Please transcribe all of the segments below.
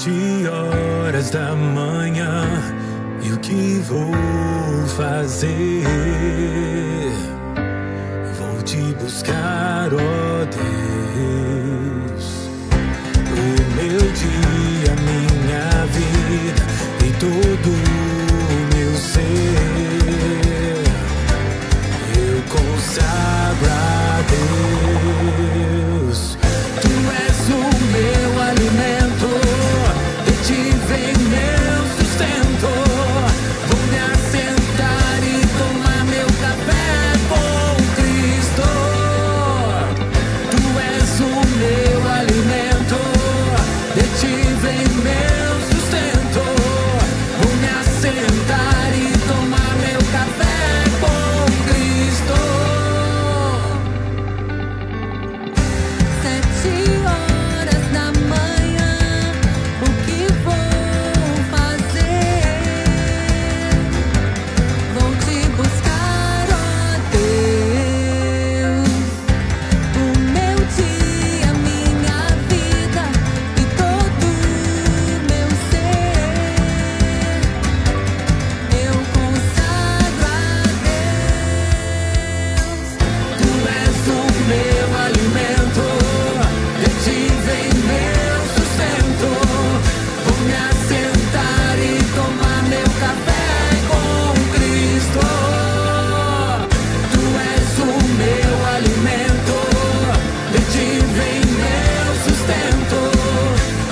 7 horas da manhã, e o que vou fazer? Vou te buscar, ó Deus. O meu dia, minha vida e todo o meu ser, eu consagro a Deus. Tu és o meu alimento, de ti vem meu sustento. Vou me assentar e tomar meu café com Cristo. Tu és o meu alimento, de ti vem meu sustento. Vou me assentar e tomar meu café com Cristo. 7 horas da manhã, o que vou fazer? Vou te buscar, ó Deus. O meu dia, minha vida e todo o meu ser, eu consagro a Deus. Tu és o meu alimento, de ti vem meu sustento. Vou me assentar e tomar meu café com Cristo. Tu és o meu alimento, de ti vem meu sustento.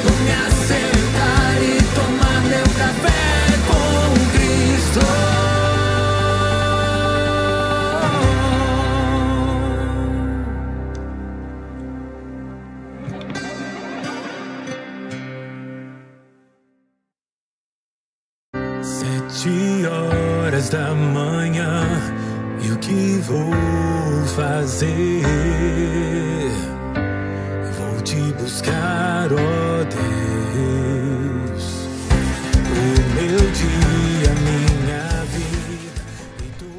Vou me assentar e tomar meu café com Cristo. Sete horas da manhã, e o que vou fazer? Vou te buscar, ó Deus. O meu dia, minha vida e tudo.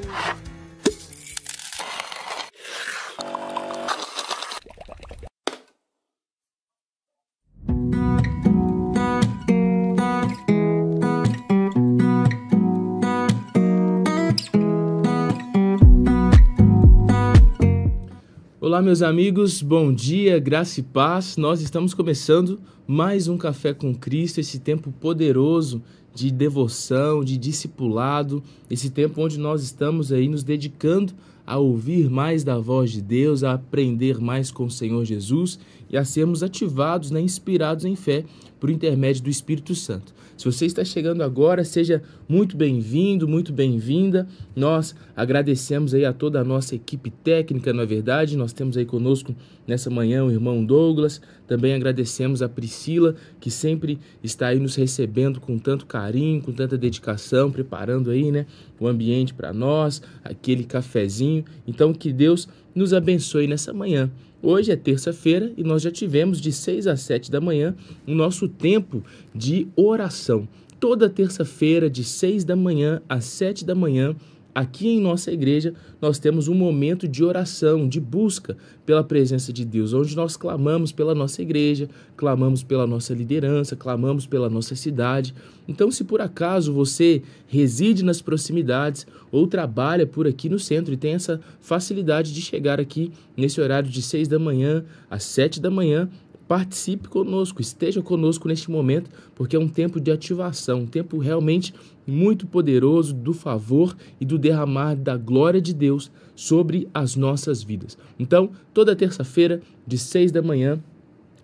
Olá, meus amigos, bom dia, graça e paz. Nós estamos começando mais um Café com Cristo, esse tempo poderoso de devoção, de discipulado, esse tempo onde nós estamos aí nos dedicando a ouvir mais da voz de Deus, a aprender mais com o Senhor Jesus e a sermos ativados, inspirados em fé por intermédio do Espírito Santo. Se você está chegando agora, seja muito bem-vindo, muito bem-vinda. Nós agradecemos aí a toda a nossa equipe técnica, na verdade. Nós temos aí conosco nessa manhã o irmão Douglas. Também agradecemos a Priscila, que sempre está aí nos recebendo com tanto carinho, com tanta dedicação, preparando aí, o ambiente para nós, aquele cafezinho. Então, que Deus nos abençoe nessa manhã. Hoje é terça-feira e nós já tivemos de 6 às 7 da manhã o nosso tempo de oração. Toda terça-feira, de 6 da manhã às 7 da manhã, aqui em nossa igreja, nós temos um momento de oração, de busca pela presença de Deus, onde nós clamamos pela nossa igreja, clamamos pela nossa liderança, clamamos pela nossa cidade. Então, se por acaso você reside nas proximidades ou trabalha por aqui no centro e tem essa facilidade de chegar aqui nesse horário de 6 da manhã às 7 da manhã, participe conosco, esteja conosco neste momento, porque é um tempo de ativação, um tempo realmente muito poderoso do favor e do derramar da glória de Deus sobre as nossas vidas. Então, toda terça-feira, de 6 da manhã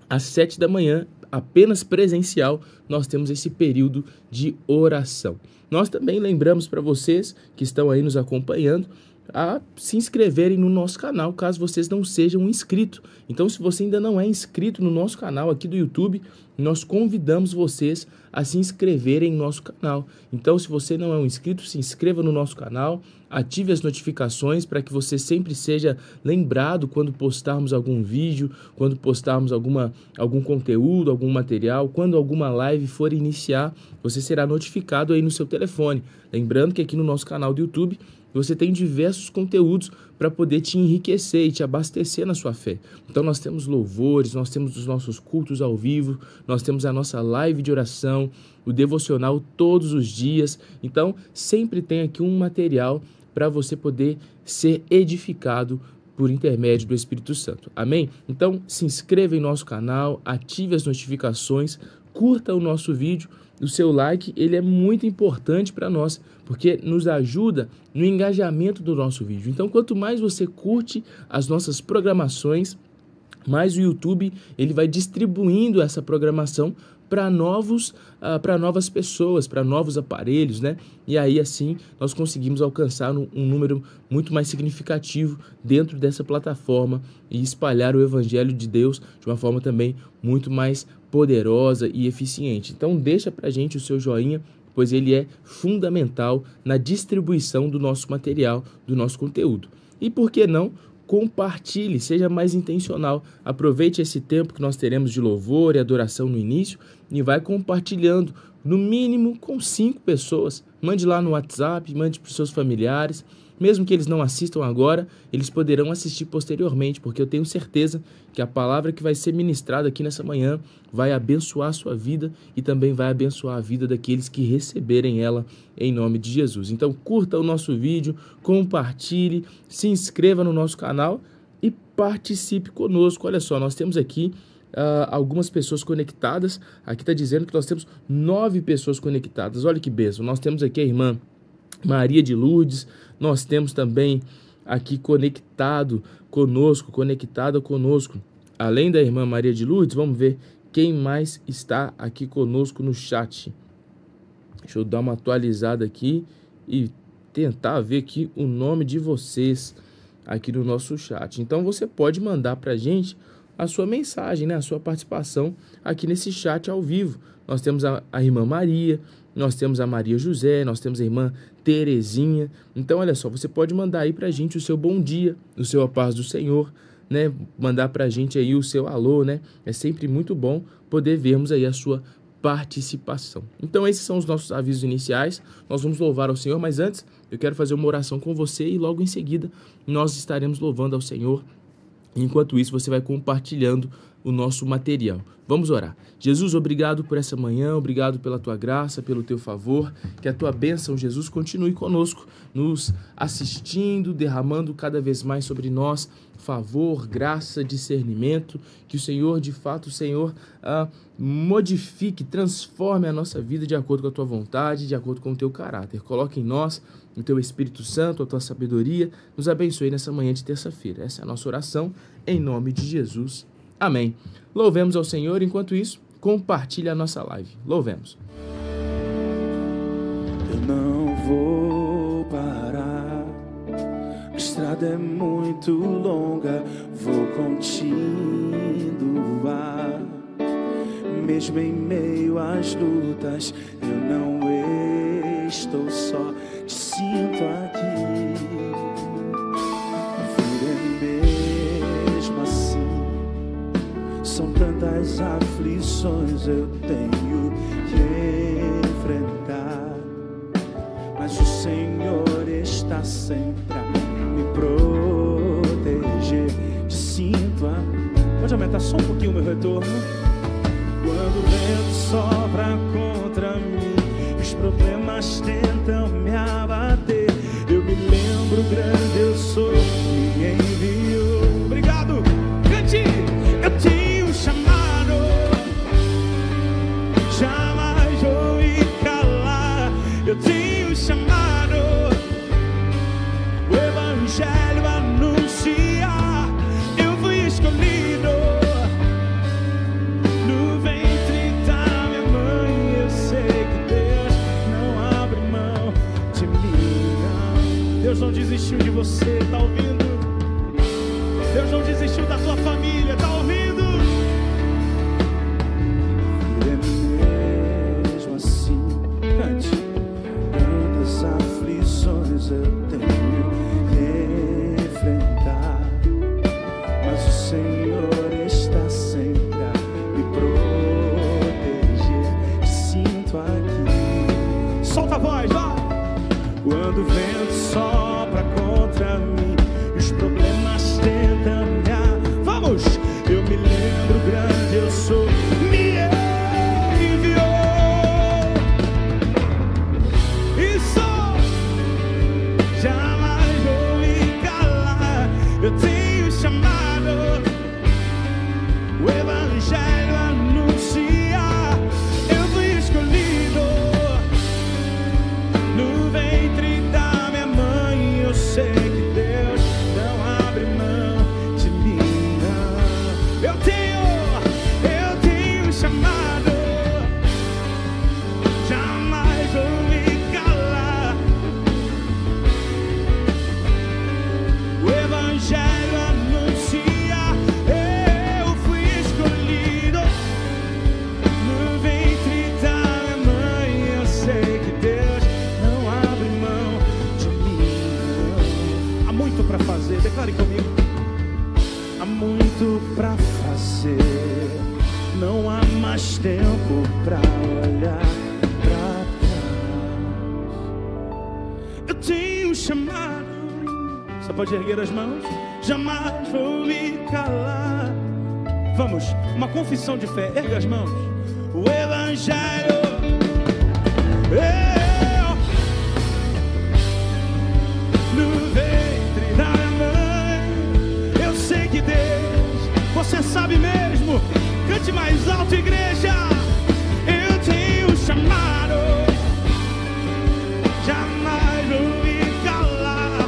às 7 da manhã, apenas presencial, nós temos esse período de oração. Nós também lembramos para vocês que estão aí nos acompanhando a se inscreverem no nosso canal, caso vocês não sejam inscritos. Então, se você ainda não é inscrito no nosso canal aqui do YouTube, nós convidamos vocês a se inscreverem no nosso canal. Então, se você não é um inscrito, se inscreva no nosso canal, ative as notificações para que você sempre seja lembrado quando postarmos algum vídeo, quando postarmos algum conteúdo, algum material, quando alguma live for iniciar, você será notificado aí no seu telefone. Lembrando que aqui no nosso canal do YouTube você tem diversos conteúdos para poder te enriquecer e te abastecer na sua fé. Então nós temos louvores, nós temos os nossos cultos ao vivo, nós temos a nossa live de oração, o devocional todos os dias. Então sempre tem aqui um material para você poder ser edificado por intermédio do Espírito Santo. Amém? Então se inscreva em nosso canal, ative as notificações, curta o nosso vídeo. O seu like, ele é muito importante para nós, porque nos ajuda no engajamento do nosso vídeo. Então, quanto mais você curte as nossas programações, mais o YouTube ele vai distribuindo essa programação para novas pessoas, para novos aparelhos, né? E aí, assim, nós conseguimos alcançar um número muito mais significativo dentro dessa plataforma e espalhar o Evangelho de Deus de uma forma também muito mais poderosa e eficiente. Então, deixa pra gente o seu joinha, pois ele é fundamental na distribuição do nosso material, do nosso conteúdo. E por que não? Compartilhe, seja mais intencional. Aproveite esse tempo que nós teremos de louvor e adoração no início e vai compartilhando, no mínimo com 5 pessoas. Mande lá no WhatsApp, mande para os seus familiares. Mesmo que eles não assistam agora, eles poderão assistir posteriormente, porque eu tenho certeza que a palavra que vai ser ministrada aqui nessa manhã vai abençoar a sua vida e também vai abençoar a vida daqueles que receberem ela em nome de Jesus. Então curta o nosso vídeo, compartilhe, se inscreva no nosso canal e participe conosco. Olha só, nós temos aqui algumas pessoas conectadas. Aqui está dizendo que nós temos 9 pessoas conectadas. Olha que bênção. Nós temos aqui a irmã Maria de Lourdes, nós temos também aqui conectada conosco, além da irmã Maria de Lourdes, vamos ver quem mais está aqui conosco no chat. Deixa eu dar uma atualizada aqui e tentar ver aqui o nome de vocês aqui no nosso chat. Então você pode mandar para a gente a sua mensagem, né? A sua participação aqui nesse chat ao vivo. Nós temos a irmã Maria, nós temos a Maria José, nós temos a irmã Terezinha. Então, olha só, você pode mandar aí pra gente o seu bom dia, o seu a paz do Senhor, né? Mandar pra gente aí o seu alô, né? É sempre muito bom poder vermos aí a sua participação. Então, esses são os nossos avisos iniciais. Nós vamos louvar ao Senhor, mas antes eu quero fazer uma oração com você e logo em seguida nós estaremos louvando ao Senhor. Enquanto isso, você vai compartilhando o nosso material. Vamos orar. Jesus, obrigado por essa manhã, obrigado pela tua graça, pelo teu favor, que a tua bênção, Jesus, continue conosco, nos assistindo, derramando cada vez mais sobre nós favor, graça, discernimento, que o Senhor, de fato, o Senhor modifique, transforme a nossa vida de acordo com a tua vontade, de acordo com o teu caráter. Coloque em nós o teu Espírito Santo, a tua sabedoria, nos abençoe nessa manhã de terça-feira. Essa é a nossa oração, em nome de Jesus. Amém. Louvemos ao Senhor. Enquanto isso, compartilhe a nossa live. Louvemos. Eu não vou parar, a estrada é muito longa, vou continuar. Mesmo em meio às lutas, eu não estou só, te sinto aqui. São tantas aflições eu tenho que enfrentar, mas o Senhor está sempre a me proteger. Te sinto a... Pode aumentar só um pouquinho o meu retorno? Quando o vento sopra contra mim, os problemas tentam me abater, eu me lembro, grande eu sou, que me enviou. Obrigado! Cante! Eu tenho um chamado, jamais vou me calar. Eu tenho um chamado, o Evangelho anunciar. Eu fui escolhido no ventre da minha mãe. Eu sei que Deus não abre mão de mim, não. Deus não desistiu de você, tá ouvindo? Deus não desistiu da tua família, tá ouvindo? E é mesmo assim, cante. Tantas aflições eu tenho fazer. Declare comigo. Há muito pra fazer, não há mais tempo pra olhar pra trás. Eu tenho um chamado. Você pode erguer as mãos. Jamais vou me calar. Vamos, uma confissão de fé. Erga as mãos. O Evangelho. No ventre da mãe, eu sei que Deus, você sabe mesmo. Cante mais alto, igreja. Eu tenho um chamado, jamais vou me calar.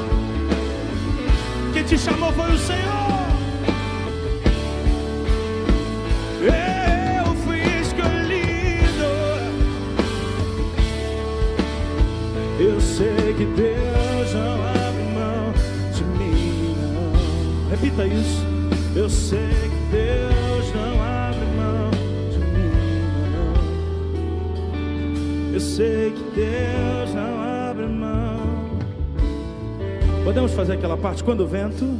Quem te chamou foi o Senhor. Eu fui escolhido. Eu sei que Deus não abre mão de mim, não. Repita isso. Eu sei que Deus não abre mão de mim, não. Eu sei que Deus não abre mão. Podemos fazer aquela parte? Quando o vento,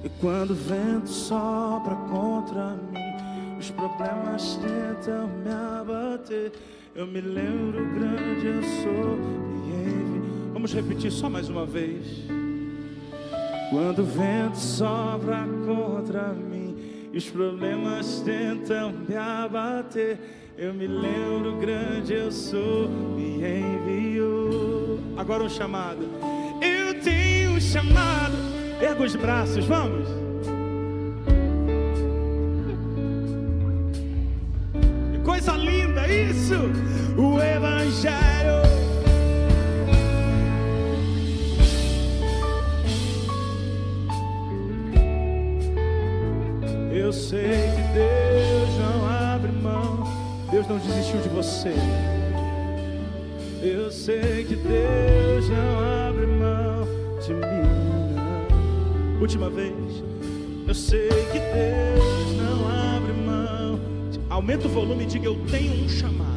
e quando o vento sopra contra mim, os problemas tentam me abater, eu me lembro grande eu sou e envio. Vamos repetir só mais uma vez. Quando o vento sopra contra mim e os problemas tentam me abater, eu me lembro grande eu sou e envio. Agora um chamado. Eu tenho um chamado. Erga os braços, vamos. Que coisa linda isso. O Evangelho. Eu sei que Deus não abre mão. Deus não desistiu de você. Eu sei que Deus não abre mão de mim, não. Última vez. Eu sei que Deus não abre mão. Aumenta o volume e diga: eu tenho um chamado.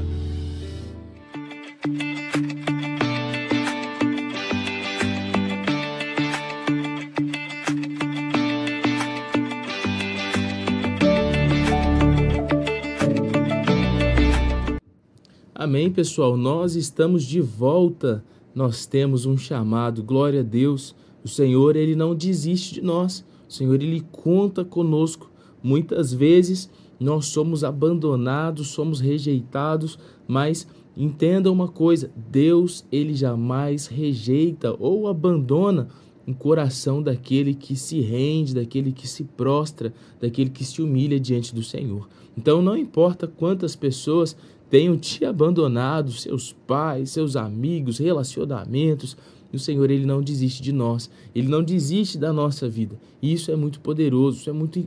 Amém, pessoal? Nós estamos de volta. Nós temos um chamado. Glória a Deus. O Senhor, Ele não desiste de nós. O Senhor, Ele conta conosco. Muitas vezes nós somos abandonados, somos rejeitados, mas entenda uma coisa: Deus, Ele jamais rejeita ou abandona o coração daquele que se rende, daquele que se prostra, daquele que se humilha diante do Senhor. Então não importa quantas pessoas tenham te abandonado, seus pais, seus amigos, relacionamentos, o Senhor, Ele não desiste de nós, Ele não desiste da nossa vida. E isso é muito poderoso,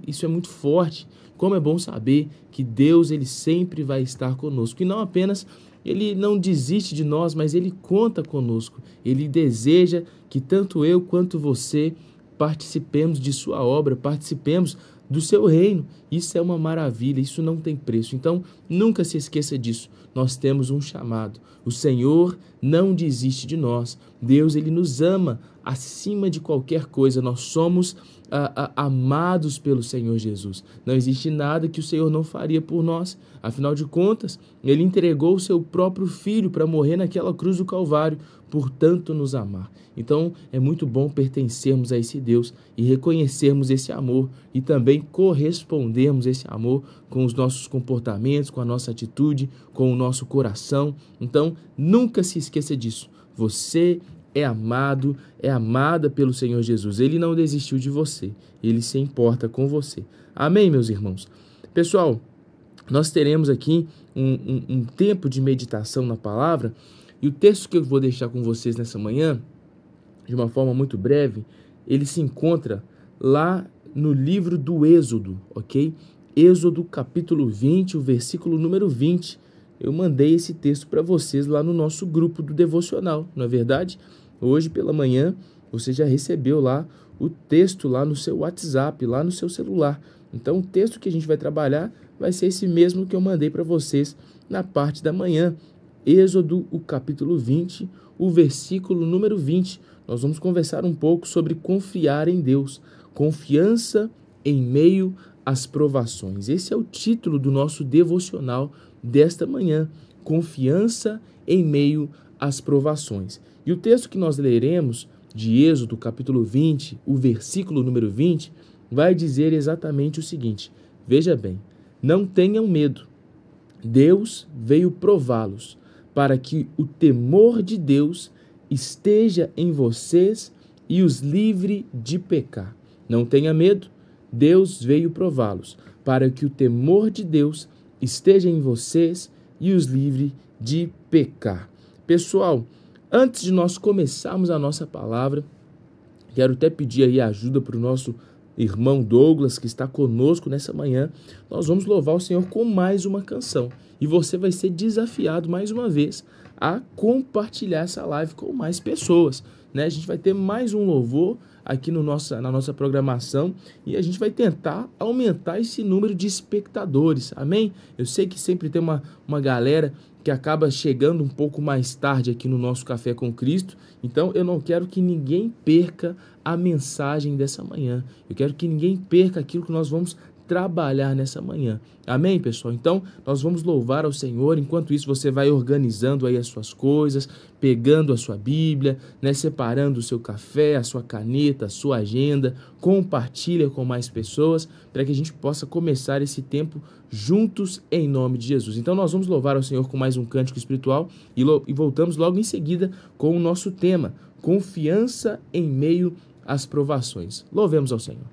isso é muito forte. Como é bom saber que Deus, Ele sempre vai estar conosco. E não apenas Ele não desiste de nós, mas Ele conta conosco. Ele deseja que tanto eu quanto você participemos de sua obra, participemos do seu reino. Isso é uma maravilha, isso não tem preço. Então, nunca se esqueça disso. Nós temos um chamado. O Senhor não desiste de nós. Deus, Ele nos ama acima de qualquer coisa. Nós somos amados pelo Senhor Jesus. Não existe nada que o Senhor não faria por nós. Afinal de contas, Ele entregou o seu próprio Filho para morrer naquela cruz do Calvário, por tanto nos amar. Então, é muito bom pertencermos a esse Deus e reconhecermos esse amor e também correspondermos esse amor com os nossos comportamentos, com a nossa atitude, com o nosso coração. Então, nunca se esqueça disso. Você é amado, é amada pelo Senhor Jesus. Ele não desistiu de você. Ele se importa com você. Amém, meus irmãos? Pessoal, nós teremos aqui um tempo de meditação na palavra. E o texto que eu vou deixar com vocês nessa manhã, de uma forma muito breve, ele se encontra lá no livro do Êxodo, ok? Êxodo capítulo 20, o versículo número 20. Eu mandei esse texto para vocês lá no nosso grupo do devocional, não é verdade? Hoje pela manhã você já recebeu lá o texto lá no seu WhatsApp, lá no seu celular. Então o texto que a gente vai trabalhar vai ser esse mesmo que eu mandei para vocês na parte da manhã. Êxodo, o capítulo 20, o versículo número 20. nós vamos conversar um pouco sobre confiar em Deus, confiança em meio às provações. Esse é o título do nosso devocional desta manhã, confiança em meio às provações. E o texto que nós leremos de Êxodo, capítulo 20, o versículo número 20, vai dizer exatamente o seguinte: veja bem, não tenham medo, Deus veio prová-los, para que o temor de Deus esteja em vocês e os livre de pecar. Não tenha medo, Deus veio prová-los, para que o temor de Deus esteja em vocês e os livre de pecar. Pessoal, antes de nós começarmos a nossa palavra, quero até pedir aí ajuda para o nosso irmão Douglas, que está conosco nessa manhã. Nós vamos louvar o Senhor com mais uma canção. E você vai ser desafiado mais uma vez a compartilhar essa live com mais pessoas, né? A gente vai ter mais um louvor aqui na nossa programação e a gente vai tentar aumentar esse número de espectadores, amém? Eu sei que sempre tem uma galera que acaba chegando um pouco mais tarde aqui no nosso Café com Cristo, então eu não quero que ninguém perca a mensagem dessa manhã, eu quero que ninguém perca aquilo que nós vamos trabalhar nessa manhã. Amém, pessoal? Então, nós vamos louvar ao Senhor. Enquanto isso, você vai organizando aí as suas coisas, pegando a sua Bíblia, né, separando o seu café, a sua caneta, a sua agenda, compartilha com mais pessoas, para que a gente possa começar esse tempo juntos em nome de Jesus. Então, nós vamos louvar ao Senhor com mais um cântico espiritual e voltamos logo em seguida com o nosso tema, confiança em meio às provações. Louvemos ao Senhor.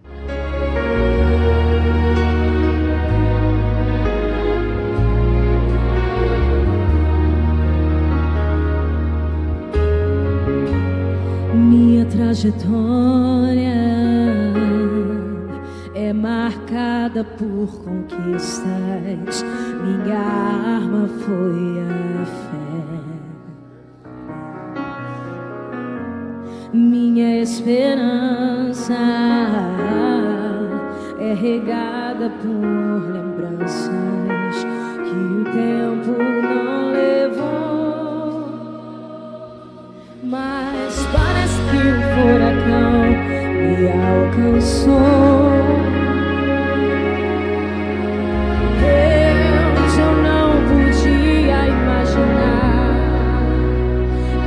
Minha trajetória é marcada por conquistas. Minha arma foi a fé. Minha esperança é regada por lembranças que o tempo não levou. Mas parece que o furacão me alcançou. Deus, eu não podia imaginar.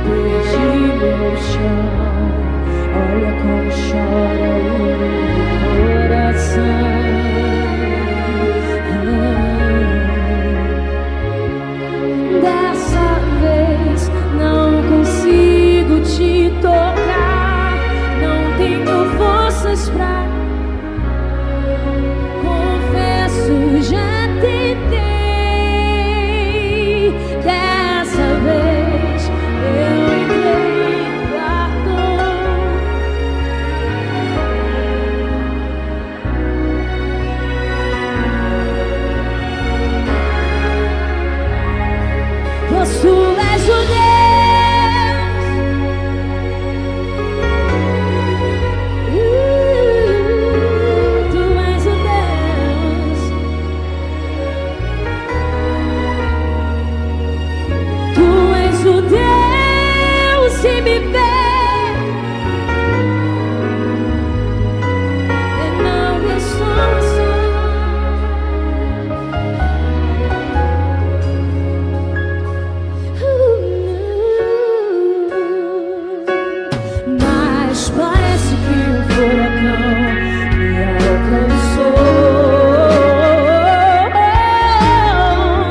Perdi meu chão. Olha como chora o coração. Dessa vez não consigo te tocar, não tenho forças pra. Confesso, já tentei. Dessa vez eu entrei em quarto. Tu és o Deus que me vê e não estou só. Mas parece que o furacão me alcançou.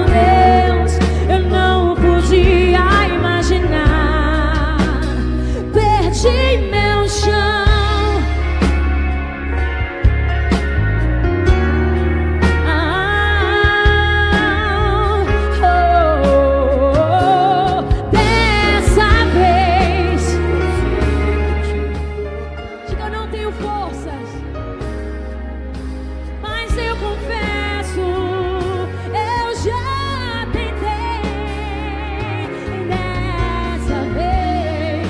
Deus, eu não podia imaginar. Perdi meu chão. Dessa vez diga, eu não tenho forças, mas eu confesso, eu já tentei. Dessa vez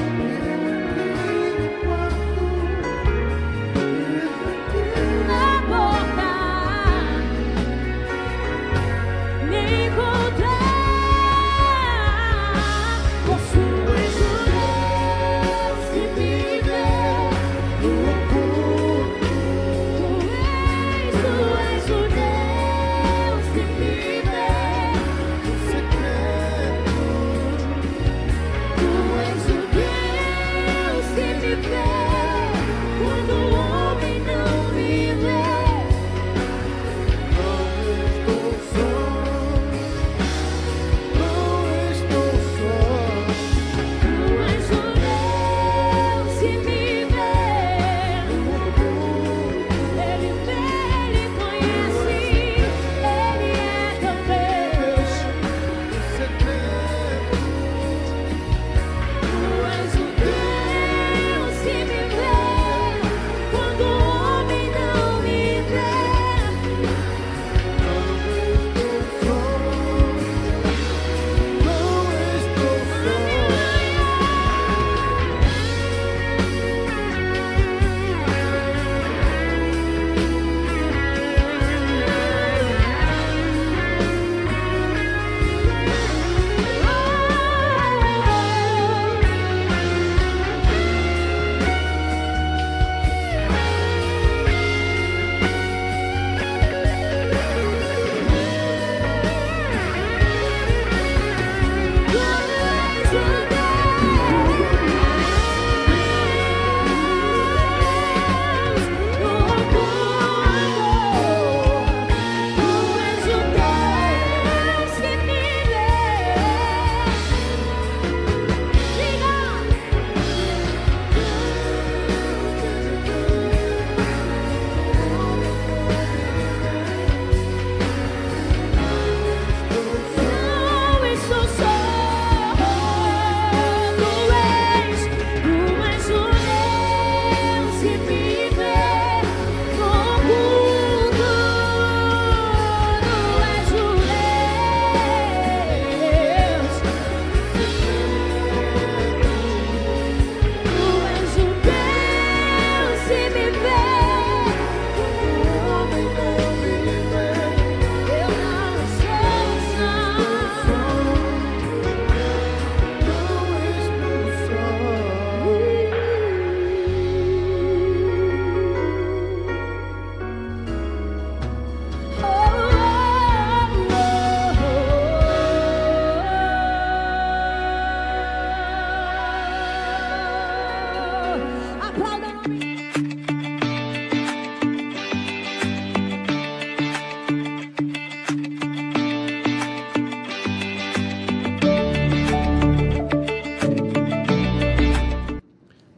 Aplauda o nome.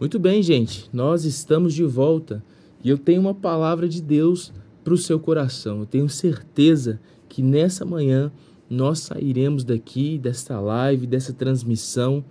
Muito bem, gente, nós estamos de volta e eu tenho uma palavra de Deus para o seu coração. Eu tenho certeza que nessa manhã nós sairemos daqui, desta live, dessa transmissão,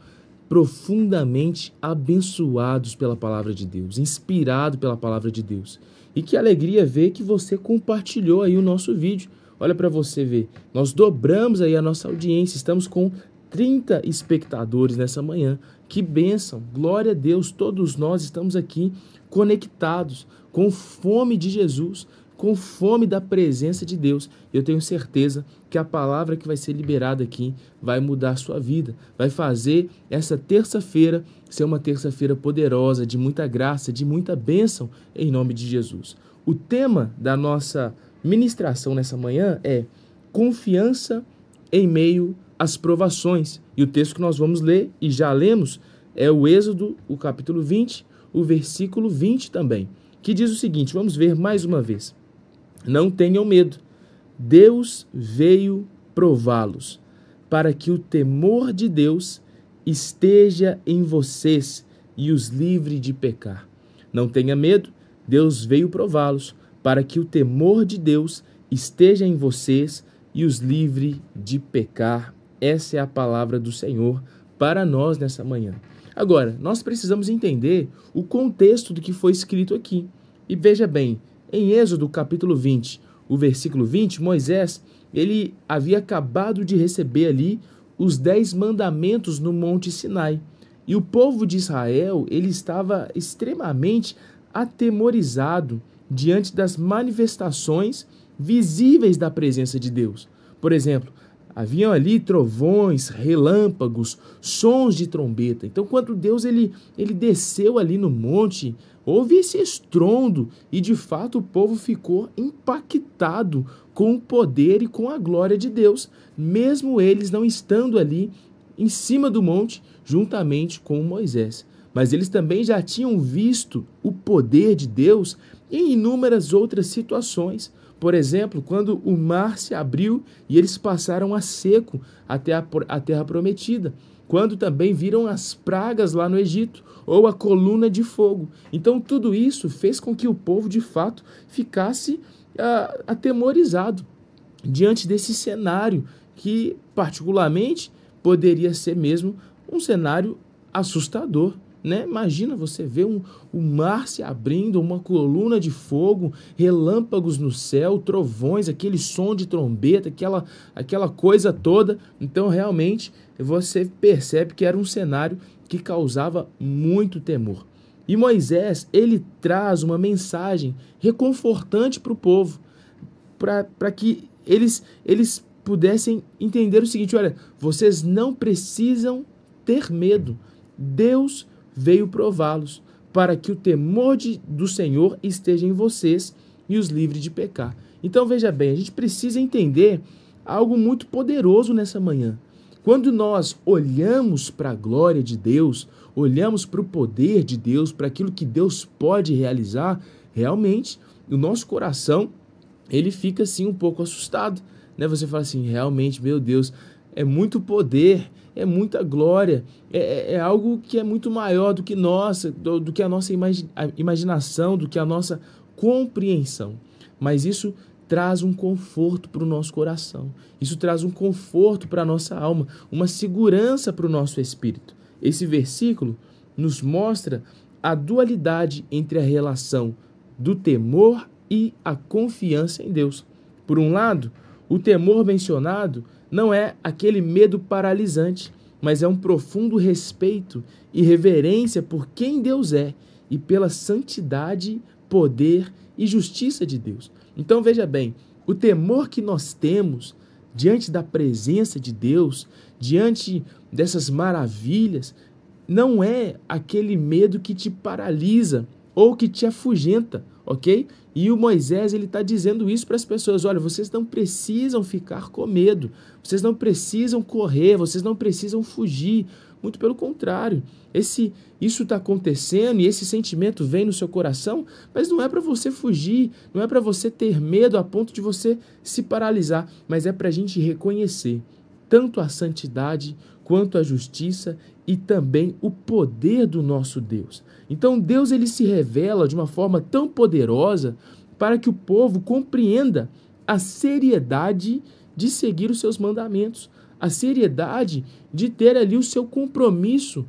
profundamente abençoados pela palavra de Deus, inspirados pela palavra de Deus. E que alegria ver que você compartilhou aí o nosso vídeo. Olha para você ver, nós dobramos aí a nossa audiência, estamos com 30 espectadores nessa manhã. Que bênção, glória a Deus, todos nós estamos aqui conectados, com fome de Jesus, com fome da presença de Deus. Eu tenho certeza que a palavra que vai ser liberada aqui vai mudar a sua vida, vai fazer essa terça-feira ser uma terça-feira poderosa, de muita graça, de muita bênção, em nome de Jesus. O tema da nossa ministração nessa manhã é confiança em meio às provações. E o texto que nós vamos ler, e já lemos, é o Êxodo, o capítulo 20, o versículo 20 também, que diz o seguinte, vamos ver mais uma vez. Não tenham medo, Deus veio prová-los, para que o temor de Deus esteja em vocês e os livre de pecar. Não tenha medo, Deus veio prová-los, para que o temor de Deus esteja em vocês e os livre de pecar. Essa é a palavra do Senhor para nós nessa manhã. Agora, nós precisamos entender o contexto do que foi escrito aqui. E veja bem, em Êxodo capítulo 20, o versículo 20, Moisés, ele havia acabado de receber ali os 10 mandamentos no Monte Sinai. E o povo de Israel, ele estava extremamente atemorizado diante das manifestações visíveis da presença de Deus. Por exemplo, haviam ali trovões, relâmpagos, sons de trombeta. Então, quando Deus ele desceu ali no monte, houve esse estrondo e, de fato, o povo ficou impactado com o poder e com a glória de Deus, mesmo eles não estando ali em cima do monte, juntamente com Moisés. Mas eles também já tinham visto o poder de Deus em inúmeras outras situações. Por exemplo, quando o mar se abriu e eles passaram a seco até a terra prometida. Quando também viram as pragas lá no Egito, ou a coluna de fogo. Então, tudo isso fez com que o povo, de fato, ficasse atemorizado diante desse cenário que, particularmente, poderia ser mesmo um cenário assustador. Né? Imagina você ver o mar se abrindo, uma coluna de fogo, relâmpagos no céu, trovões, aquele som de trombeta, aquela coisa toda. Então, realmente, você percebe que era um cenário que causava muito temor. E Moisés, ele traz uma mensagem reconfortante para o povo, para que eles pudessem entender o seguinte, olha, vocês não precisam ter medo. Deus veio prová-los, para que o temor do Senhor esteja em vocês e os livre de pecar. Então, veja bem, a gente precisa entender algo muito poderoso nessa manhã. Quando nós olhamos para a glória de Deus, olhamos para o poder de Deus, para aquilo que Deus pode realizar, realmente, o nosso coração, ele fica assim um pouco assustado, né? Você fala assim, realmente, meu Deus, é muito poder, é muita glória, é algo que é muito maior do que do que a nossa imaginação, do que a nossa compreensão. Mas isso traz um conforto para o nosso coração, isso traz um conforto para a nossa alma, uma segurança para o nosso espírito. Esse versículo nos mostra a dualidade entre a relação do temor e a confiança em Deus. Por um lado, o temor mencionado não é aquele medo paralisante, mas é um profundo respeito e reverência por quem Deus é e pela santidade, poder e justiça de Deus. Então veja bem, o temor que nós temos diante da presença de Deus, diante dessas maravilhas, não é aquele medo que te paralisa ou que te afugenta, ok? E o Moisés, ele está dizendo isso para as pessoas, olha, vocês não precisam ficar com medo, vocês não precisam correr, vocês não precisam fugir, Muito pelo contrário. Isso está acontecendo e esse sentimento vem no seu coração, mas não é para você fugir, não é para você ter medo a ponto de você se paralisar, mas é para a gente reconhecer tanto a santidade quanto a justiça e também o poder do nosso Deus. Então Deus ele se revela de uma forma tão poderosa para que o povo compreenda a seriedade de seguir os seus mandamentos, a seriedade de ter ali o seu compromisso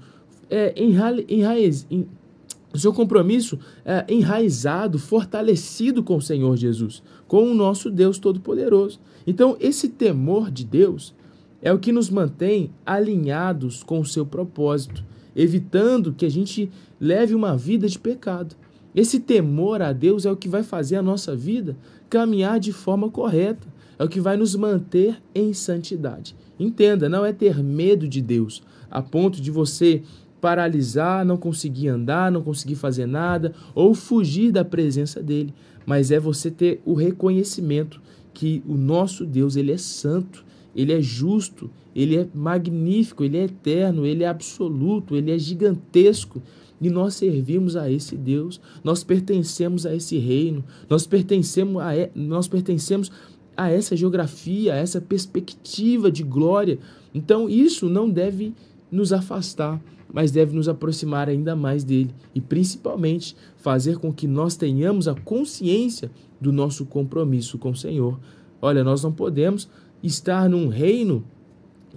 enraizado, fortalecido com o Senhor Jesus, com o nosso Deus Todo-Poderoso. Então, esse temor de Deus é o que nos mantém alinhados com o seu propósito, evitando que a gente leve uma vida de pecado. Esse temor a Deus é o que vai fazer a nossa vida caminhar de forma correta, é o que vai nos manter em santidade. Entenda, não é ter medo de Deus, a ponto de você paralisar, não conseguir andar, não conseguir fazer nada, ou fugir da presença dele, mas é você ter o reconhecimento que o nosso Deus, ele é santo, ele é justo, ele é magnífico, ele é eterno, ele é absoluto, ele é gigantesco, e nós servimos a esse Deus, nós pertencemos a esse reino, nós pertencemos a essa geografia, a essa perspectiva de glória. Então isso não deve nos afastar, mas deve nos aproximar ainda mais dele e principalmente fazer com que nós tenhamos a consciência do nosso compromisso com o Senhor. Olha, nós não podemos estar num reino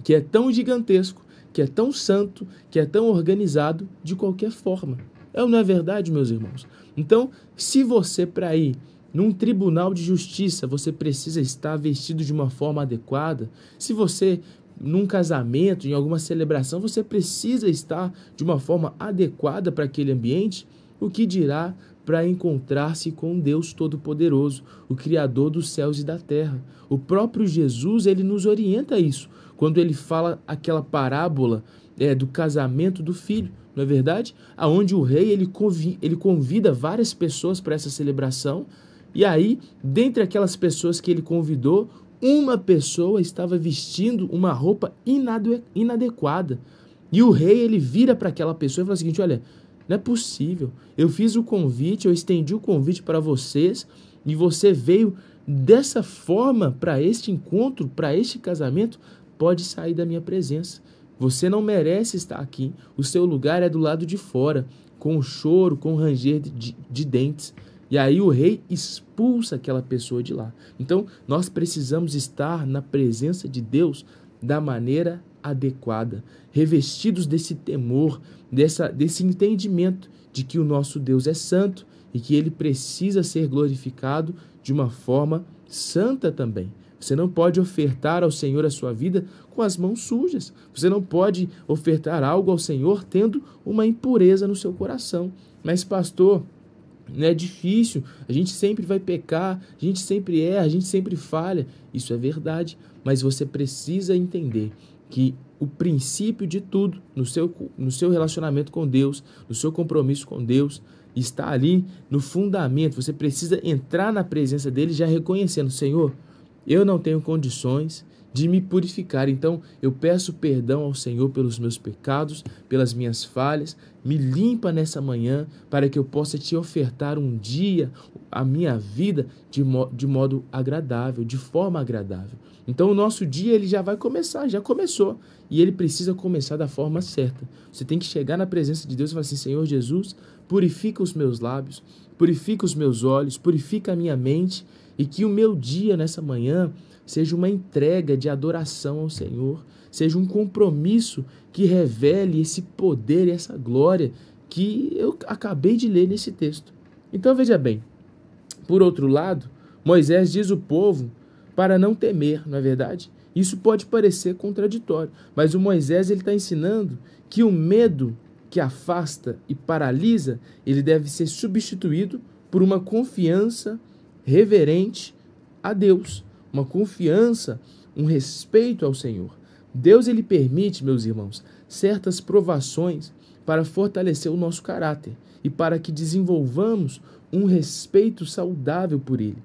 que é tão gigantesco, que é tão santo, que é tão organizado de qualquer forma. Não é verdade, meus irmãos? Então, se você para ir num tribunal de justiça, você precisa estar vestido de uma forma adequada. Se você, num casamento, em alguma celebração, você precisa estar de uma forma adequada para aquele ambiente, o que dirá para encontrar-se com Deus Todo-Poderoso, o Criador dos céus e da terra. O próprio Jesus, ele nos orienta a isso, quando ele fala aquela parábola do casamento do filho, não é verdade? Aonde o rei ele convida várias pessoas para essa celebração, e aí, dentre aquelas pessoas que ele convidou, uma pessoa estava vestindo uma roupa inadequada. E o rei, ele vira para aquela pessoa e fala o seguinte: olha, não é possível, eu fiz o convite, eu estendi o convite para vocês, e você veio dessa forma para este encontro, para este casamento, pode sair da minha presença. Você não merece estar aqui, o seu lugar é do lado de fora, com choro, com ranger de dentes. E aí o rei expulsa aquela pessoa de lá. Então, nós precisamos estar na presença de Deus da maneira adequada, revestidos desse temor, desse entendimento de que o nosso Deus é santo e que ele precisa ser glorificado de uma forma santa também. Você não pode ofertar ao Senhor a sua vida com as mãos sujas. Você não pode ofertar algo ao Senhor tendo uma impureza no seu coração. Mas, pastor, é difícil, a gente sempre vai pecar, a gente sempre erra, a gente sempre falha. Isso é verdade, mas você precisa entender que o princípio de tudo no seu relacionamento com Deus, no seu compromisso com Deus, está ali no fundamento. Você precisa entrar na presença dele já reconhecendo: Senhor, eu não tenho condições de me purificar, então eu peço perdão ao Senhor pelos meus pecados, pelas minhas falhas, me limpa nessa manhã para que eu possa te ofertar um dia, a minha vida, de modo agradável, de forma agradável. Então o nosso dia ele já vai começar, já começou, e ele precisa começar da forma certa. Você tem que chegar na presença de Deus e falar assim: Senhor Jesus, purifica os meus lábios, purifica os meus olhos, purifica a minha mente, e que o meu dia nessa manhã seja uma entrega de adoração ao Senhor, seja um compromisso que revele esse poder e essa glória que eu acabei de ler nesse texto. Então veja bem, por outro lado, Moisés diz ao povo para não temer, não é verdade? Isso pode parecer contraditório, mas o Moisés está ensinando que o medo que afasta e paralisa, ele deve ser substituído por uma confiança reverente a Deus, uma confiança, um respeito ao Senhor. Deus ele permite, meus irmãos, certas provações para fortalecer o nosso caráter e para que desenvolvamos um respeito saudável por ele.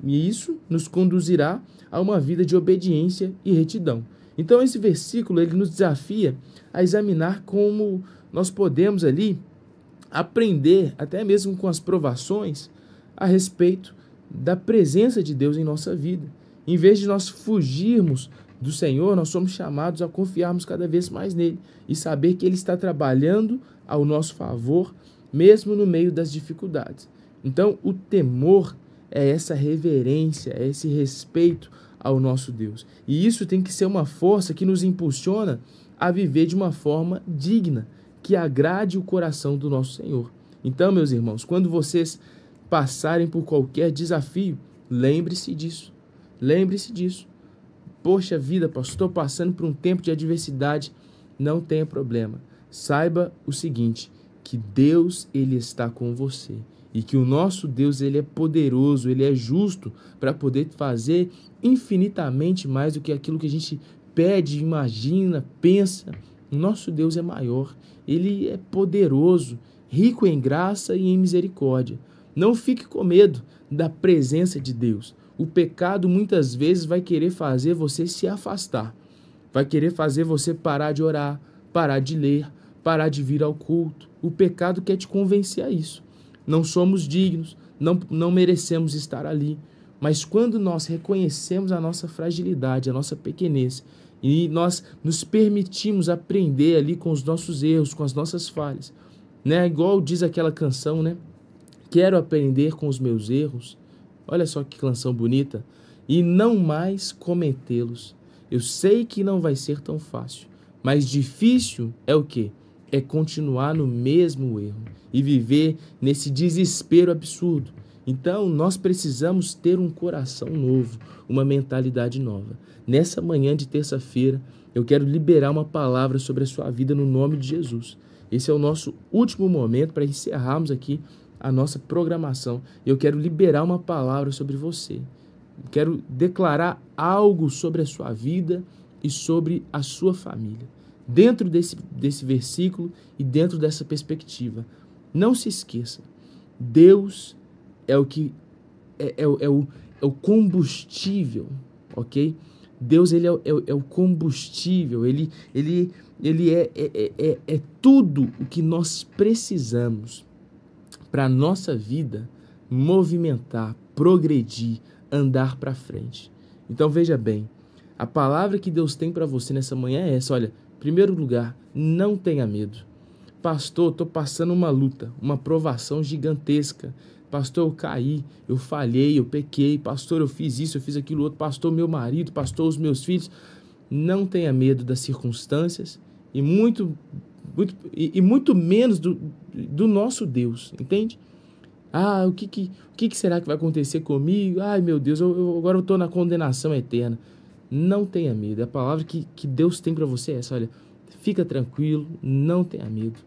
E isso nos conduzirá a uma vida de obediência e retidão. Então esse versículo ele nos desafia a examinar como nós podemos ali aprender, até mesmo com as provações, a respeito da presença de Deus em nossa vida. Em vez de nós fugirmos do Senhor, nós somos chamados a confiarmos cada vez mais nele e saber que ele está trabalhando ao nosso favor, mesmo no meio das dificuldades. Então, o temor é essa reverência, é esse respeito ao nosso Deus. E isso tem que ser uma força que nos impulsiona a viver de uma forma digna, que agrade o coração do nosso Senhor. Então, meus irmãos, quando vocês passarem por qualquer desafio, lembre-se disso. Lembre-se disso. Poxa vida, pastor, estou passando por um tempo de adversidade. Não tenha problema. Saiba o seguinte, que Deus, ele está com você. E que o nosso Deus, ele é poderoso, ele é justo para poder fazer infinitamente mais do que aquilo que a gente pede, imagina, pensa. O nosso Deus é maior, ele é poderoso, rico em graça e em misericórdia. Não fique com medo da presença de Deus. O pecado muitas vezes vai querer fazer você se afastar. Vai querer fazer você parar de orar, parar de ler, parar de vir ao culto. O pecado quer te convencer a isso. Não somos dignos, não merecemos estar ali. Mas quando nós reconhecemos a nossa fragilidade, a nossa pequenez, e nós nos permitimos aprender ali com os nossos erros, com as nossas falhas, né? Igual diz aquela canção, né? Quero aprender com os meus erros. Olha só que canção bonita. E não mais cometê-los. Eu sei que não vai ser tão fácil, mas difícil é o quê? É continuar no mesmo erro e viver nesse desespero absurdo. Então, nós precisamos ter um coração novo, uma mentalidade nova. Nessa manhã de terça-feira, eu quero liberar uma palavra sobre a sua vida no nome de Jesus. Esse é o nosso último momento para encerrarmos aqui a nossa programação. Eu quero liberar uma palavra sobre você. Quero declarar algo sobre a sua vida e sobre a sua família. Dentro desse versículo e dentro dessa perspectiva. Não se esqueça, Deus é o que é o combustível, ok? Deus ele é o combustível, ele é tudo o que nós precisamos para a nossa vida movimentar, progredir, andar para frente. Então veja bem, a palavra que Deus tem para você nessa manhã é essa, olha, em primeiro lugar, não tenha medo. Pastor, estou passando uma luta, uma provação gigantesca. Pastor, eu caí, eu falhei, eu pequei. Pastor, eu fiz isso, eu fiz aquilo outro. Pastor, meu marido, pastor, os meus filhos. Não tenha medo das circunstâncias e muito menos do nosso Deus, entende? Ah, o que será que vai acontecer comigo? Ai, meu Deus, agora eu estou na condenação eterna. Não tenha medo. A palavra que Deus tem para você é essa, olha, fica tranquilo, não tenha medo.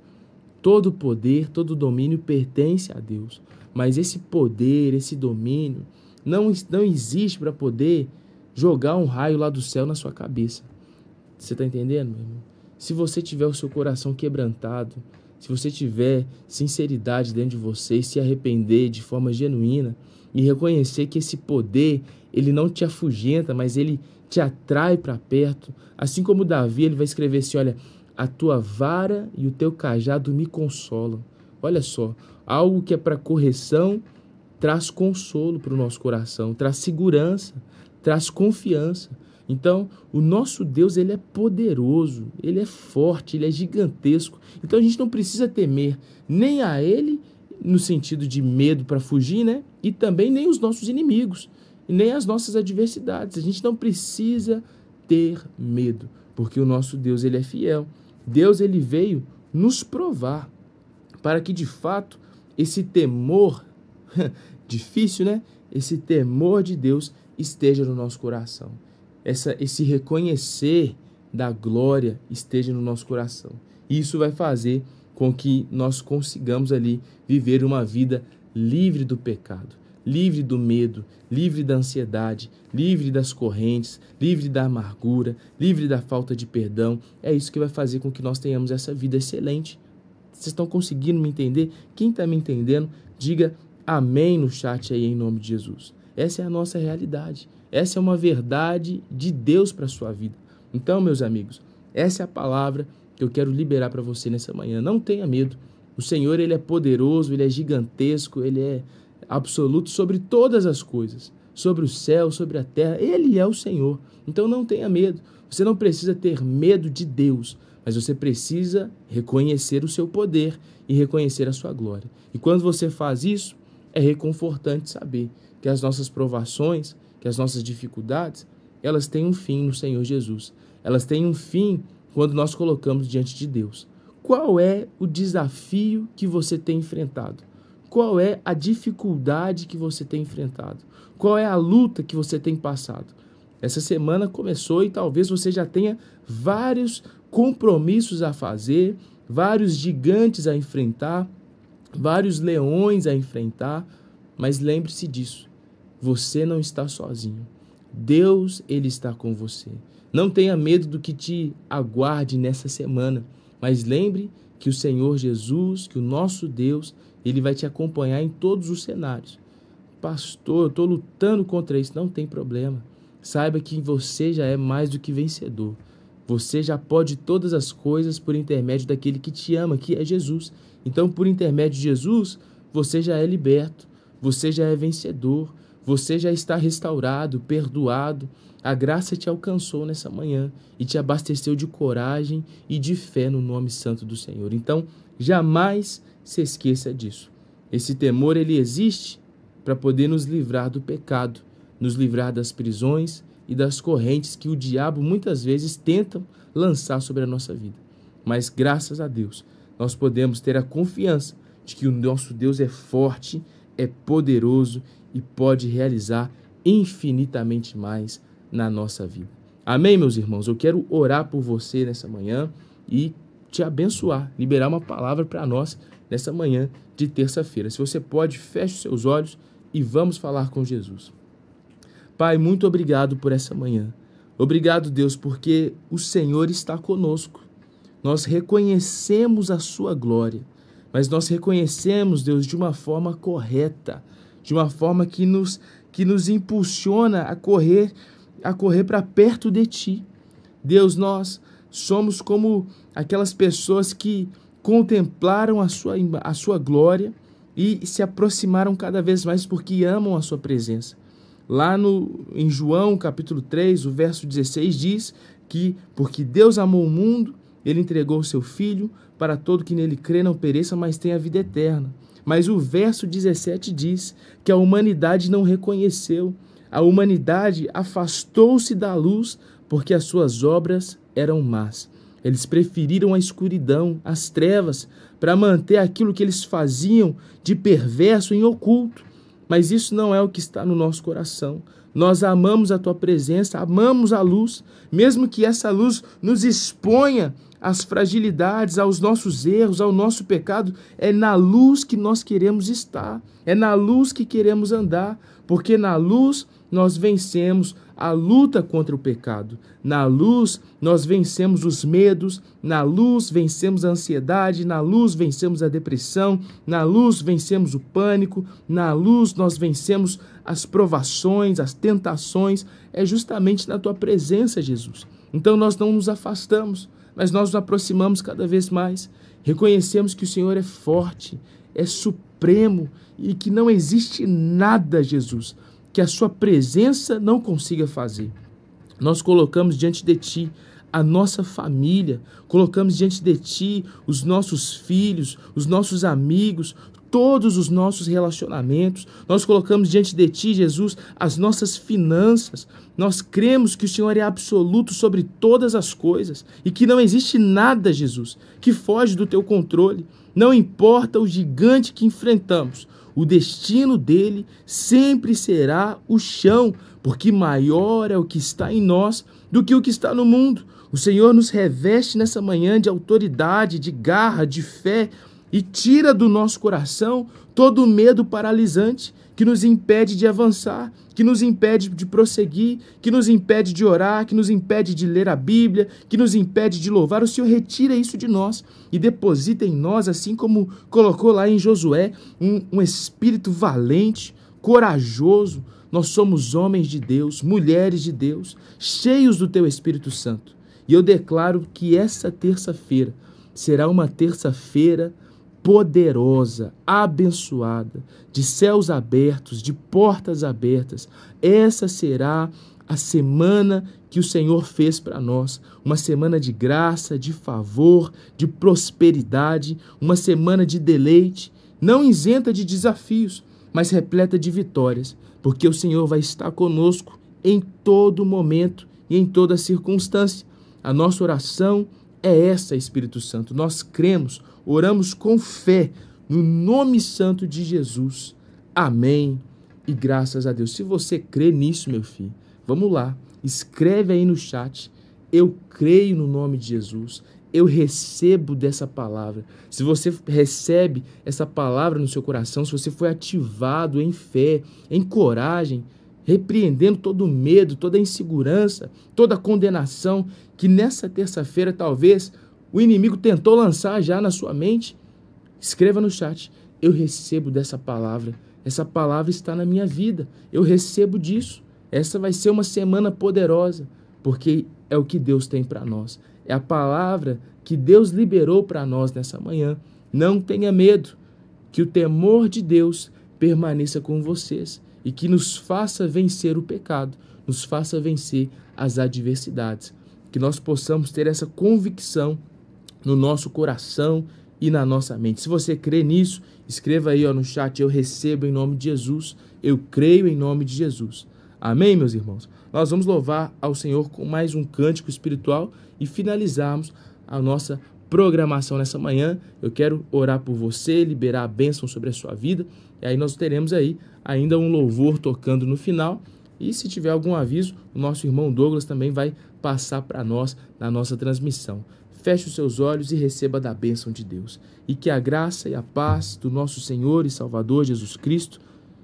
Todo poder, todo domínio pertence a Deus. Mas esse poder, esse domínio, não existe para poder jogar um raio lá do céu na sua cabeça. Você está entendendo, meu irmão? Se você tiver o seu coração quebrantado, se você tiver sinceridade dentro de você, se arrepender de forma genuína e reconhecer que esse poder, ele não te afugenta, mas ele te atrai para perto. Assim como Davi, ele vai escrever assim, olha, a tua vara e o teu cajado me consolam. Olha só, algo que é para correção traz consolo para o nosso coração, traz segurança, traz confiança. Então, o nosso Deus, ele é poderoso, ele é forte, ele é gigantesco. Então, a gente não precisa temer nem a ele, no sentido de medo para fugir, né? E também nem os nossos inimigos, e nem as nossas adversidades. A gente não precisa ter medo, porque o nosso Deus, ele é fiel. Deus, ele veio nos provar para que, de fato, esse temor, difícil, né? Esse temor de Deus esteja no nosso coração. Esse reconhecer da glória esteja no nosso coração. Isso vai fazer com que nós consigamos ali viver uma vida livre do pecado, livre do medo, livre da ansiedade, livre das correntes, livre da amargura, livre da falta de perdão. É isso que vai fazer com que nós tenhamos essa vida excelente. Vocês estão conseguindo me entender? Quem está me entendendo, diga amém no chat aí em nome de Jesus. Essa é a nossa realidade. Essa é uma verdade de Deus para a sua vida. Então, meus amigos, essa é a palavra que eu quero liberar para você nessa manhã. Não tenha medo. O Senhor, Ele é poderoso, Ele é gigantesco, Ele é absoluto sobre todas as coisas, sobre o céu, sobre a terra. Ele é o Senhor. Então não tenha medo. Você não precisa ter medo de Deus, mas você precisa reconhecer o seu poder e reconhecer a sua glória. E quando você faz isso, é reconfortante saber que as nossas provações, que as nossas dificuldades, elas têm um fim no Senhor Jesus. Elas têm um fim quando nós colocamos diante de Deus. Qual é o desafio que você tem enfrentado? Qual é a dificuldade que você tem enfrentado? Qual é a luta que você tem passado? Essa semana começou e talvez você já tenha vários compromissos a fazer, vários gigantes a enfrentar, vários leões a enfrentar, mas lembre-se disso, você não está sozinho. Deus, Ele está com você. Não tenha medo do que te aguarde nessa semana, mas lembre que o Senhor Jesus, que o nosso Deus, Ele vai te acompanhar em todos os cenários. Pastor, eu estou lutando contra isso. Não tem problema. Saiba que você já é mais do que vencedor. Você já pode todas as coisas por intermédio daquele que te ama, que é Jesus. Então, por intermédio de Jesus, você já é liberto, você já é vencedor, você já está restaurado, perdoado. A graça te alcançou nessa manhã e te abasteceu de coragem e de fé no nome santo do Senhor. Então, jamais se esqueça disso. Esse temor, ele existe para poder nos livrar do pecado, nos livrar das prisões e das correntes que o diabo muitas vezes tenta lançar sobre a nossa vida. Mas graças a Deus, nós podemos ter a confiança de que o nosso Deus é forte, é poderoso e pode realizar infinitamente mais na nossa vida. Amém, meus irmãos? Eu quero orar por você nessa manhã e te abençoar, liberar uma palavra para nós nessa manhã de terça-feira. Se você pode, feche os seus olhos e vamos falar com Jesus. Pai, muito obrigado por essa manhã. Obrigado, Deus, porque o Senhor está conosco. Nós reconhecemos a sua glória, mas nós reconhecemos, Deus, de uma forma correta, de uma forma que nos impulsiona a correr para perto de Ti. Deus, nós somos como aquelas pessoas que contemplaram a sua glória e se aproximaram cada vez mais porque amam a sua presença. Lá em João, capítulo 3, o verso 16, diz que porque Deus amou o mundo, Ele entregou o seu Filho para todo que nele crê não pereça, mas tenha a vida eterna. Mas o verso 17 diz que a humanidade não reconheceu, a humanidade afastou-se da luz porque as suas obras eram más. Eles preferiram a escuridão, as trevas, para manter aquilo que eles faziam de perverso em oculto. Mas isso não é o que está no nosso coração. Nós amamos a Tua presença, amamos a luz, mesmo que essa luz nos exponha às fragilidades, aos nossos erros, ao nosso pecado. É na luz que nós queremos estar, é na luz que queremos andar, porque na luz nós vencemos a luta contra o pecado. Na luz nós vencemos os medos, na luz vencemos a ansiedade, na luz vencemos a depressão, na luz vencemos o pânico, na luz nós vencemos as provações, as tentações. É justamente na Tua presença, Jesus. Então nós não nos afastamos, mas nós nos aproximamos cada vez mais. Reconhecemos que o Senhor é forte, é supremo e que não existe nada, Jesus, que a Sua presença não consiga fazer. Nós colocamos diante de Ti a nossa família, colocamos diante de Ti os nossos filhos, os nossos amigos, todos os nossos relacionamentos. Nós colocamos diante de Ti, Jesus, as nossas finanças. Nós cremos que o Senhor é absoluto sobre todas as coisas e que não existe nada, Jesus, que foge do Teu controle. Não importa o gigante que enfrentamos, o destino dele sempre será o chão, porque maior é o que está em nós do que o que está no mundo. O Senhor nos reveste nessa manhã de autoridade, de garra, de fé e tira do nosso coração todo o medo paralisante que nos impede de avançar, que nos impede de prosseguir, que nos impede de orar, que nos impede de ler a Bíblia, que nos impede de louvar. O Senhor retira isso de nós e deposita em nós, assim como colocou lá em Josué, um espírito valente, corajoso. Nós somos homens de Deus, mulheres de Deus, cheios do Teu Espírito Santo. E eu declaro que essa terça-feira será uma terça-feira poderosa, abençoada, de céus abertos, de portas abertas. Essa será a semana que o Senhor fez para nós, uma semana de graça, de favor, de prosperidade, uma semana de deleite, não isenta de desafios, mas repleta de vitórias, porque o Senhor vai estar conosco em todo momento e em toda circunstância. A nossa oração é essa, Espírito Santo. Nós cremos, oramos com fé, no nome santo de Jesus. Amém. E graças a Deus. Se você crê nisso, meu filho, vamos lá. Escreve aí no chat. Eu creio no nome de Jesus. Eu recebo dessa palavra. Se você recebe essa palavra no seu coração, se você foi ativado em fé, em coragem, repreendendo todo medo, toda insegurança, toda condenação que nessa terça-feira talvez o inimigo tentou lançar já na sua mente, escreva no chat. Eu recebo dessa palavra. Essa palavra está na minha vida. Eu recebo disso. Essa vai ser uma semana poderosa, porque é o que Deus tem para nós. É a palavra que Deus liberou para nós nessa manhã. Não tenha medo, que o temor de Deus permaneça com vocês e que nos faça vencer o pecado, nos faça vencer as adversidades. Que nós possamos ter essa convicção no nosso coração e na nossa mente. Se você crê nisso, escreva aí no chat, eu recebo em nome de Jesus, eu creio em nome de Jesus. Amém, meus irmãos? Nós vamos louvar ao Senhor com mais um cântico espiritual e finalizarmos a nossa programação nessa manhã. Eu quero orar por você, liberar a bênção sobre a sua vida, e aí nós teremos aí ainda um louvor tocando no final, e se tiver algum aviso, o nosso irmão Douglas também vai passar para nós na nossa transmissão. Feche os seus olhos e receba da bênção de Deus. E que a graça e a paz do nosso Senhor e Salvador Jesus Cristo,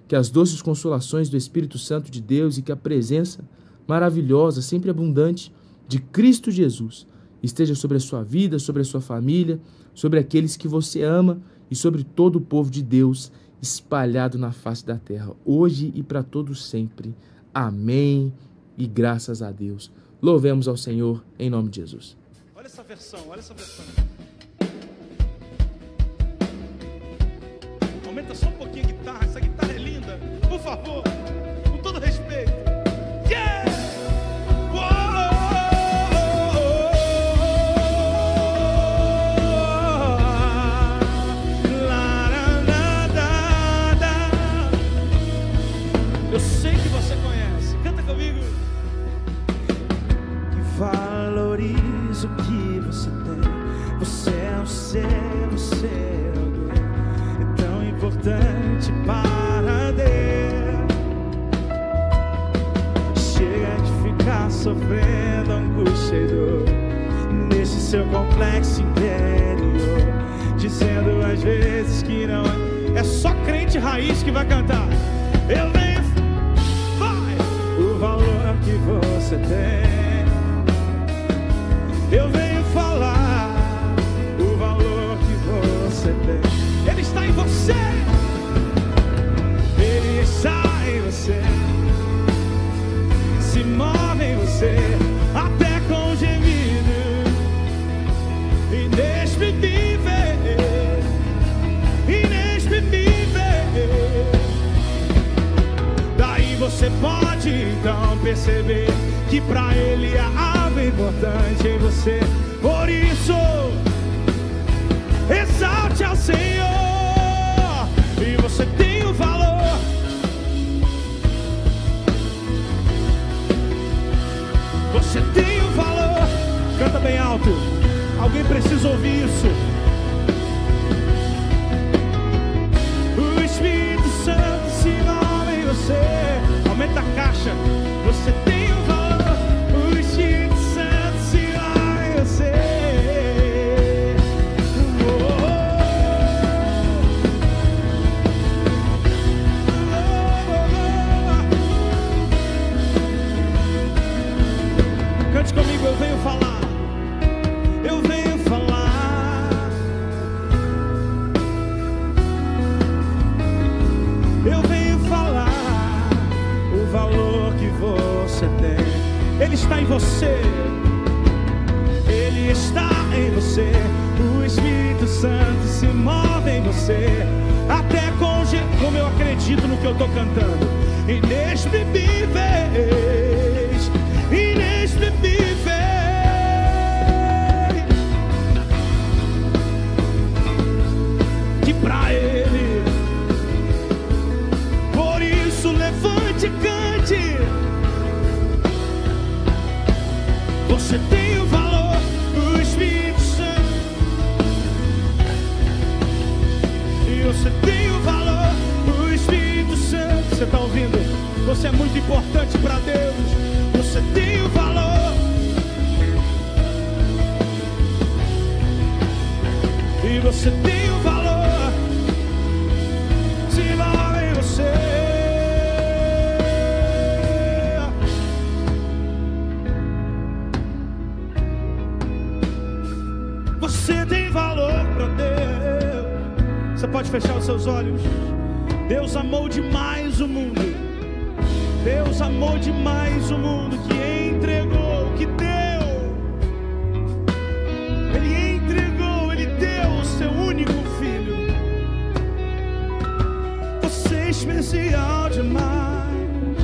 que as doces consolações do Espírito Santo de Deus e que a presença maravilhosa, sempre abundante, de Cristo Jesus esteja sobre a sua vida, sobre a sua família, sobre aqueles que você ama e sobre todo o povo de Deus espalhado na face da terra, hoje e para todo sempre. Amém e graças a Deus. Louvemos ao Senhor em nome de Jesus. Olha essa versão, olha essa versão. Aumenta só um pouquinho a guitarra, essa guitarra é linda. Por favor, com todo respeito. Yeah! Eu sei que você conhece. Canta comigo. Valorize o que você tem. Você é o ser, você é alguém. É tão importante para Deus. Chega de ficar sofrendo angústia e dor nesse seu complexo interior, dizendo às vezes que não é só crente raiz que vai cantar. Eu venho, vai, o valor que você tem. Eu venho falar o valor que você tem. Ele está em você. Ele está em você. Se move em você, até com gemido inexprimível, inexprimível. Daí você pode então perceber que pra Ele há algo importante em você. Por isso, exalte ao Senhor. E você tem o valor. Você tem o valor. Canta bem alto. Alguém precisa ouvir isso. O Espírito Santo se move em você. Aumenta a caixa. Você tem o valor. O Espírito Santo se move em você. Cante comigo, eu venho falar. Eu venho falar. Eu venho falar o valor que você tem. Ele está em você. está em você, o Espírito Santo se move em você, até como eu acredito no que eu estou cantando. Inexprimíveis, inexprimíveis, que pra Ele, por isso levante e cante. Você tem o valor do Espírito Santo, e você tem o valor do Espírito Santo. Você está ouvindo? Você é muito importante para Deus. Você tem o valor, e você tem o valor. Se move em você. Você tem valor para Deus. Você pode fechar os seus olhos. Deus amou demais o mundo. Deus amou demais o mundo, que entregou, que deu. Ele entregou, Ele deu o seu único filho. Você é especial demais,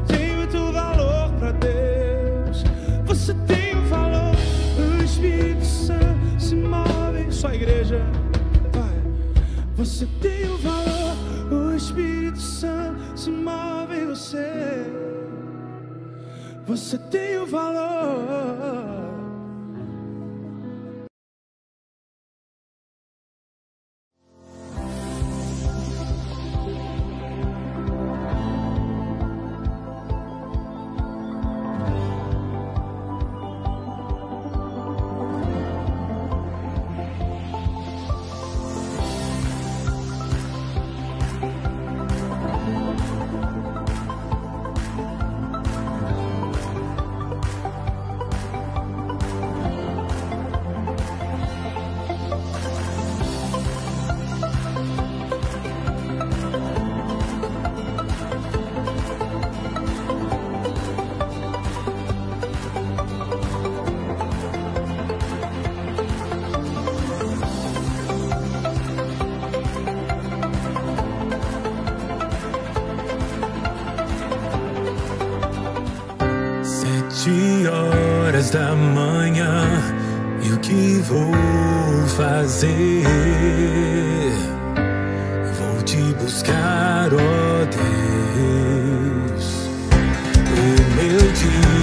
tem muito valor para Deus. Você tem o valor, o Espírito Santo se move. Só a igreja, vai. Você tem o valor, o Espírito Santo se move em você. Você tem o valor. Horas da manhã, e o que vou fazer? Vou te buscar, ó Deus. O meu dia